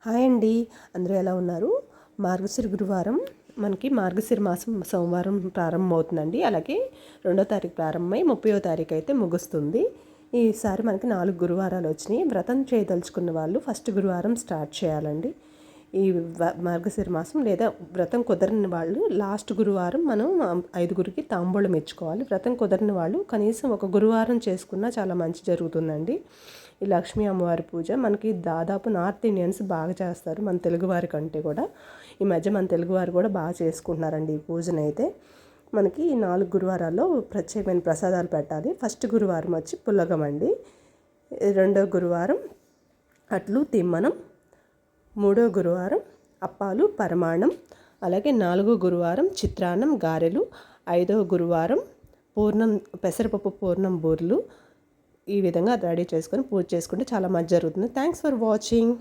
Hi అండి, అందరూ ఎలా ఉన్నారు? మార్గశిర గురువారం మనకి మార్గశిర మాసం సోమవారం ప్రారంభమవుతుందండి. అలాగే 2వ తారీఖు ప్రారంభమై 30వ తారీఖు అయితే ముగుస్తుంది. ఈసారి మనకి 4 గురువారాలు వచ్చినాయి. వ్రతం చేయదలుచుకున్న వాళ్ళు ఫస్ట్ గురువారం స్టార్ట్ చేయాలండి. ఈ మార్గశిర మాసం లేదా వ్రతం కుదరని వాళ్ళు లాస్ట్ గురువారం మనం 5గురికి తాంబూలం ఇచ్చుకోవాలి. వ్రతం కుదరని వాళ్ళు కనీసం ఒక గురువారం చేసుకున్నా చాలా మంచి జరుగుతుందండి. ఈ లక్ష్మీ అమ్మవారి పూజ మనకి దాదాపు నార్త్ ఇండియన్స్ బాగా చేస్తారు, మన తెలుగువారి కంటే కూడా. ఈ మధ్య మన తెలుగువారు కూడా బాగా చేసుకుంటున్నారండి ఈ పూజనైతే. మనకి ఈ 4 గురువారాల్లో ప్రత్యేకమైన ప్రసాదాలు పెట్టాలి. ఫస్ట్ గురువారం వచ్చి పుల్లగం అండి. 2వ గురువారం అట్లు తిమ్మనం, 3వ గురువారం అప్పాలు పరమాణం, అలాగే 4వ గురువారం చిత్రాన్నం గారెలు, 5వ గురువారం పూర్ణం పెసరపప్పు పూర్ణం బూర్లు. ఈ విధంగా రెడీ చేసుకొని పూజ చేసుకుంటే చాలా మంచి జరుగుతుంది. Thanks for watching.